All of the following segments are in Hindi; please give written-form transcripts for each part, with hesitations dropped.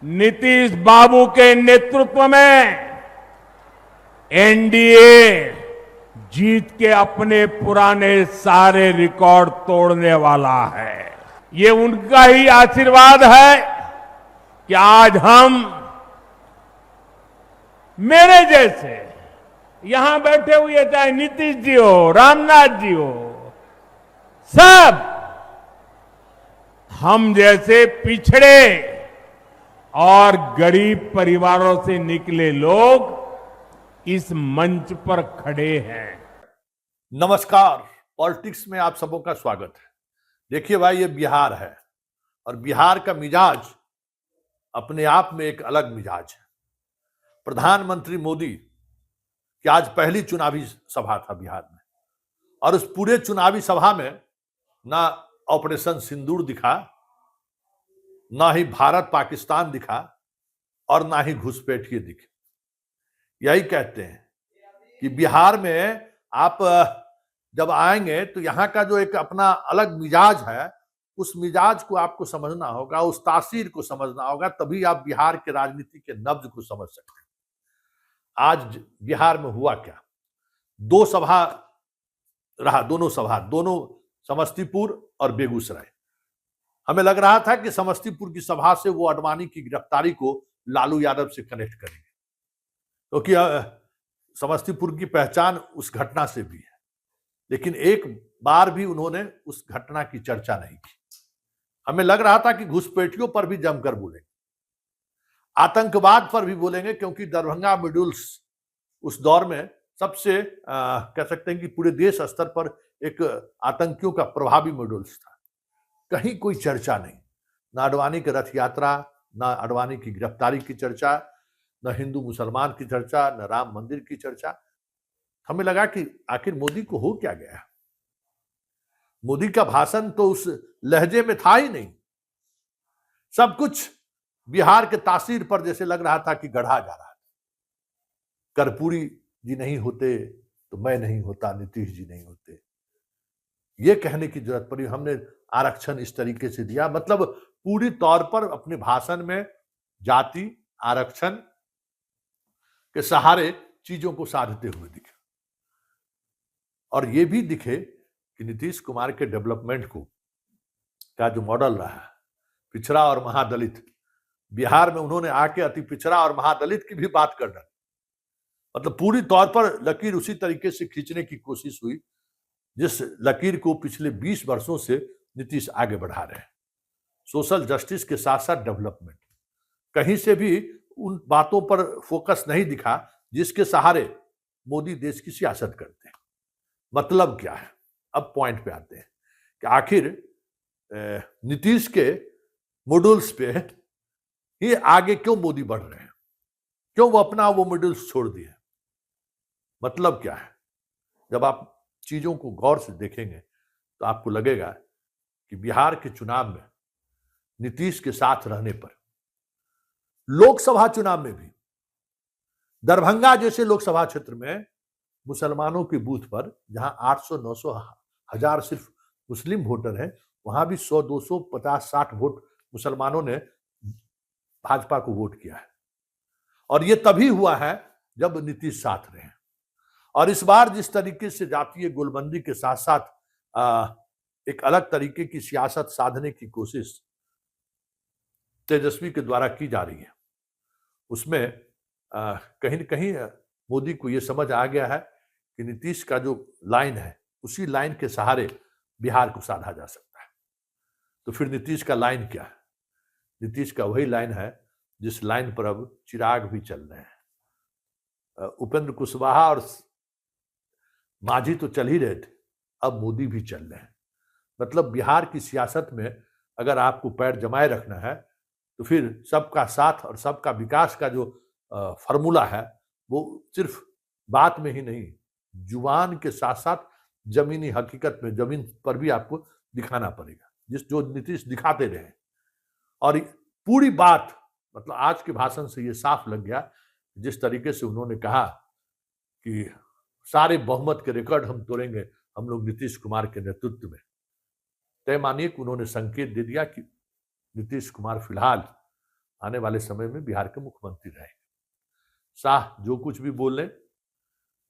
नीतीश बाबू के नेतृत्व में एनडीए जीत के अपने पुराने सारे रिकॉर्ड तोड़ने वाला है। ये उनका ही आशीर्वाद है कि आज हम मेरे जैसे यहां बैठे हुए, चाहे नीतीश जी हो, रामनाथ जी हो, सब हम जैसे पिछड़े और गरीब परिवारों से निकले लोग इस मंच पर खड़े हैं। नमस्कार, पॉलिटिक्स में आप सबों का स्वागत है। देखिए भाई, ये बिहार है और बिहार का मिजाज अपने आप में एक अलग मिजाज है। प्रधानमंत्री मोदी की आज पहली चुनावी सभा था बिहार में, और उस पूरे चुनावी सभा में ना ऑपरेशन सिंदूर दिखा, ना ही भारत पाकिस्तान दिखा, और ना ही घुसपैठिए दिखे। यही कहते हैं कि बिहार में आप जब आएंगे तो यहाँ का जो एक अपना अलग मिजाज है, उस मिजाज को आपको समझना होगा, उस तासीर को समझना होगा, तभी आप बिहार के राजनीति के नब्ज को समझ सकते हैं। आज बिहार में हुआ क्या, दो सभा रहा, दोनों समस्तीपुर और बेगूसराय। हमें लग रहा था कि समस्तीपुर की सभा से वो आडवाणी की गिरफ्तारी को लालू यादव से कनेक्ट करेंगे, क्योंकि समस्तीपुर की पहचान उस घटना से भी है। लेकिन एक बार भी उन्होंने उस घटना की चर्चा नहीं की। हमें लग रहा था कि घुसपैठियों पर भी जमकर बोलेंगे, आतंकवाद पर भी बोलेंगे, क्योंकि दरभंगा मॉड्यूल्स उस दौर में सबसे कह सकते हैं कि पूरे देश स्तर पर एक आतंकियों का प्रभावी मॉड्यूल्स था। कहीं कोई चर्चा नहीं, ना आडवाणी की रथ यात्रा, ना आडवाणी की गिरफ्तारी की चर्चा, न हिंदू मुसलमान की चर्चा, न राम मंदिर की चर्चा। हमें लगा कि आखिर मोदी को हो क्या गया। मोदी का भाषण तो उस लहजे में था ही नहीं। सब कुछ बिहार के तासीर पर जैसे लग रहा था कि गढ़ा जा रहा था। कर्पूरी जी नहीं होते तो मैं नहीं होता, नीतीश जी नहीं होते, ये कहने की जरूरत पड़ी। हमने आरक्षण इस तरीके से दिया, मतलब पूरी तौर पर अपने भाषण में जाति आरक्षण के सहारे चीजों को साधते हुए दिखे। और ये भी दिखे कि नीतीश कुमार के डेवलपमेंट को का जो मॉडल रहा है, पिछड़ा और महादलित, बिहार में उन्होंने आके अति पिछड़ा और महादलित की भी बात कर डाली। मतलब पूरी तौर पर लकीर उसी तरीके से खींचने की कोशिश हुई जिस लकीर को पिछले 20 वर्षों से नीतीश आगे बढ़ा रहे हैं। सोशल जस्टिस के साथ साथ डेवलपमेंट, कहीं से भी उन बातों पर फोकस नहीं दिखा जिसके सहारे मोदी देश की सियासत करते हैं। मतलब क्या है, अब पॉइंट पे आते हैं कि आखिर नीतीश के मॉड्यूल्स पे ही आगे क्यों मोदी बढ़ रहे हैं, क्यों वो अपना वो मॉड्यूल्स छोड़ दिए। मतलब क्या है, जब आप चीजों को गौर से देखेंगे तो आपको लगेगा कि बिहार के चुनाव में नीतीश के साथ रहने पर, लोकसभा चुनाव में भी दरभंगा जैसे लोकसभा क्षेत्र में मुसलमानों के बूथ पर जहां 800, 900, 1000 सिर्फ मुस्लिम वोटर हैं, वहां भी 100, 200, 50, 60 वोट मुसलमानों ने भाजपा को वोट किया है। और यह तभी हुआ है जब नीतीश साथ रहे हैं। और इस बार जिस तरीके से जातीय गोलबंदी के साथ साथ एक अलग तरीके की सियासत साधने की कोशिश तेजस्वी के द्वारा की जा रही है, उसमें कहीं न कहीं मोदी को यह समझ आ गया है कि नीतीश का जो लाइन है, उसी लाइन के सहारे बिहार को साधा जा सकता है। तो फिर नीतीश का लाइन क्या है? नीतीश का वही लाइन है जिस लाइन पर अब चिराग भी चल रहे हैं। उपेंद्र कुशवाहा और मांझी तो चल ही रहे थे, अब मोदी भी चल रहे हैं। मतलब बिहार की सियासत में अगर आपको पैर जमाए रखना है तो फिर सबका साथ और सबका विकास का जो फॉर्मूला है, वो सिर्फ बात में ही नहीं, जुबान के साथ साथ जमीनी हकीकत में, जमीन पर भी आपको दिखाना पड़ेगा, जो नीतीश दिखाते रहे। और पूरी बात, मतलब आज के भाषण से ये साफ लग गया, जिस तरीके से उन्होंने कहा कि सारे बहुमत के रिकॉर्ड हम तोड़ेंगे हम लोग नीतीश कुमार के नेतृत्व में। तय मानिए कि उन्होंने संकेत दे दिया कि नीतीश कुमार फिलहाल आने वाले समय में बिहार के मुख्यमंत्री रहेंगे। शाह जो कुछ भी बोल लें,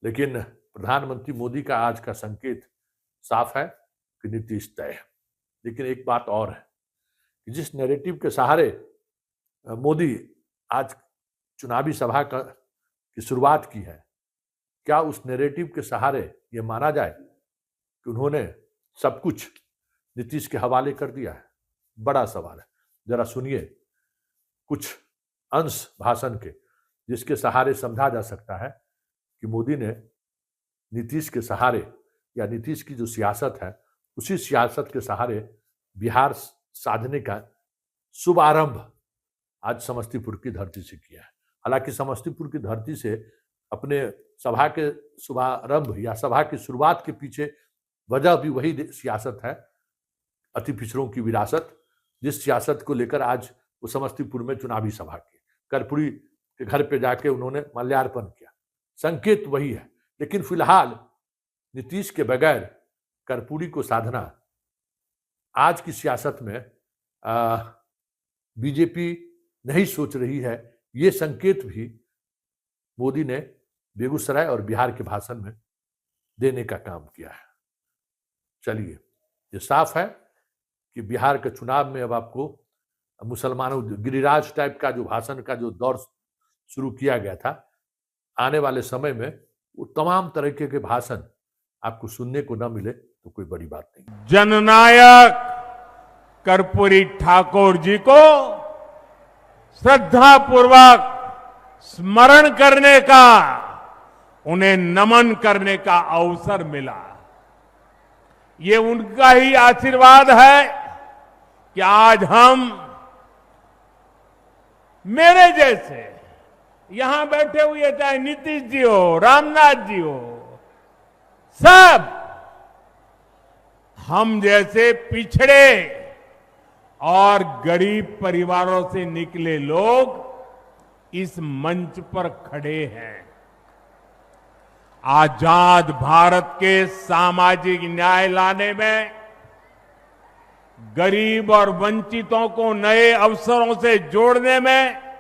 लेकिन प्रधानमंत्री मोदी का आज का संकेत साफ है कि नीतीश तय है। लेकिन एक बात और है कि जिस नैरेटिव के सहारे मोदी आज चुनावी सभा की शुरुआत की है, क्या उस नैरेटिव के सहारे ये माना जाए कि उन्होंने सब कुछ नीतीश के हवाले कर दिया है? बड़ा सवाल है। जरा सुनिए कुछ अंश भाषण के, जिसके सहारे समझा जा सकता है कि मोदी ने नीतीश के सहारे या नीतीश की जो सियासत है, उसी सियासत के सहारे बिहार साधने का शुभारंभ आज समस्तीपुर की धरती से किया है। हालांकि समस्तीपुर की धरती से अपने सभा के शुभारंभ या सभा की शुरुआत के पीछे वजह भी वही सियासत है, अति पिछड़ों की विरासत, जिस सियासत को लेकर आज वो समस्तीपुर में चुनावी सभा की। कर्पूरी के घर पे जाके उन्होंने माल्यार्पण किया, संकेत वही है। लेकिन फिलहाल नीतीश के बगैर कर्पूरी को साधना आज की सियासत में बीजेपी नहीं सोच रही है। ये संकेत भी मोदी ने बेगूसराय और बिहार के भाषण में देने का काम किया है। चलिए, ये साफ है कि बिहार के चुनाव में अब आपको मुसलमानों गिरिराज टाइप का जो भाषण का जो दौर शुरू किया गया था, आने वाले समय में वो तमाम तरीके के भाषण आपको सुनने को न मिले तो कोई बड़ी बात नहीं। जननायक कर्पूरी ठाकुर जी को श्रद्धापूर्वक स्मरण करने का, उन्हें नमन करने का अवसर मिला। ये उनका ही आशीर्वाद है कि आज हम, मेरे जैसे यहां बैठे हुए, चाहे नीतीश जी हो, रामनाथ जी हो, सब हम जैसे पिछड़े और गरीब परिवारों से निकले लोग इस मंच पर खड़े हैं। आजाद भारत के सामाजिक न्याय लाने में, गरीब और वंचितों को नए अवसरों से जोड़ने में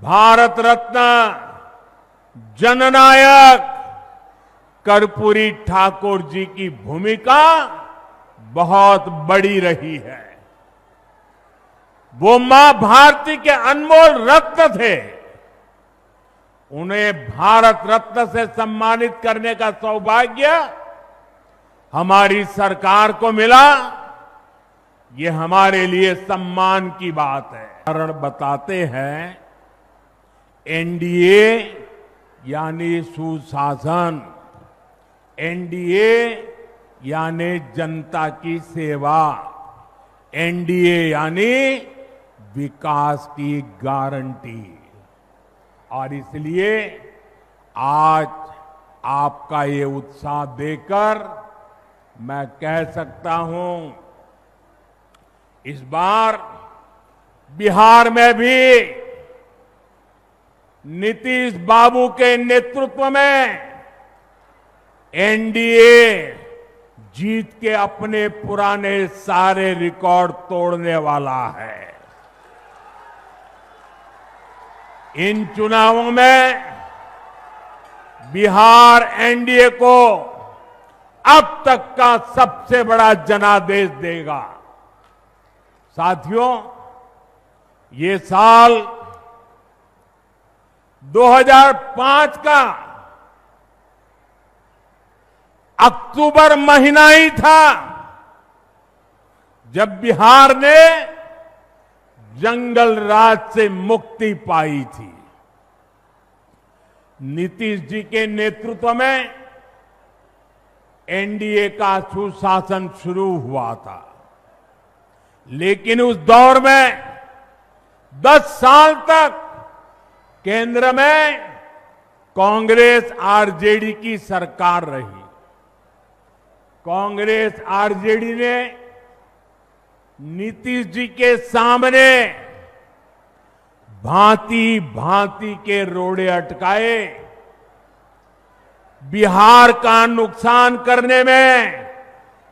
भारत रत्न जननायक कर्पूरी ठाकुर जी की भूमिका बहुत बड़ी रही है। वो मां भारती के अनमोल रत्न थे। उन्हें भारत रत्न से सम्मानित करने का सौभाग्य हमारी सरकार को मिला। ये हमारे लिए सम्मान की बात है। कारण बताते हैं, एनडीए यानी सुशासन, एनडीए यानी जनता की सेवा, एनडीए यानी विकास की गारंटी। और इसलिए आज आपका ये उत्साह देखकर मैं कह सकता हूं, इस बार बिहार में भी नीतीश बाबू के नेतृत्व में एनडीए जीत के अपने पुराने सारे रिकॉर्ड तोड़ने वाला है। इन चुनावों में बिहार एनडीए को अब तक का सबसे बड़ा जनादेश देगा। साथियों, ये साल 2005 का अक्टूबर महीना ही था जब बिहार ने जंगल राज से मुक्ति पाई थी। नीतीश जी के नेतृत्व में एनडीए का सुशासन शुरू हुआ था, लेकिन उस दौर में 10 साल तक केंद्र में कांग्रेस आरजेडी की सरकार रही। कांग्रेस आरजेडी ने नीतीश जी के सामने भांति भांति के रोड़े अटकाए। बिहार का नुकसान करने में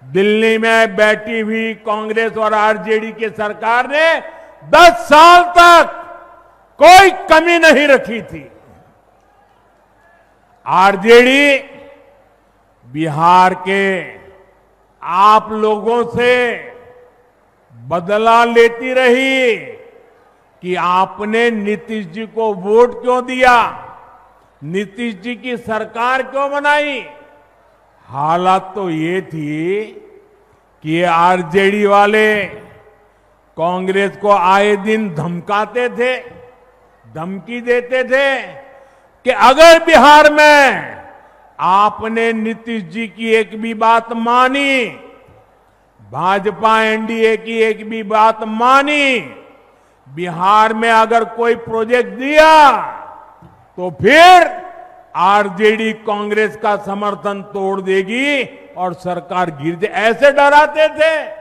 दिल्ली में बैठी हुई कांग्रेस और आरजेडी की सरकार ने 10 साल तक कोई कमी नहीं रखी थी। आरजेडी बिहार के आप लोगों से बदला लेती रही कि आपने नीतीश जी को वोट क्यों दिया, नीतीश जी की सरकार क्यों बनाई। हालात तो ये थी कि ये आरजेडी वाले कांग्रेस को आए दिन धमकाते थे, धमकी देते थे कि अगर बिहार में आपने नीतीश जी की एक भी बात मानी, भाजपा एनडीए की एक भी बात मानी, बिहार में अगर कोई प्रोजेक्ट दिया तो फिर आरजेडी कांग्रेस का समर्थन तोड़ देगी और सरकार गिर जाए, ऐसे डराते थे।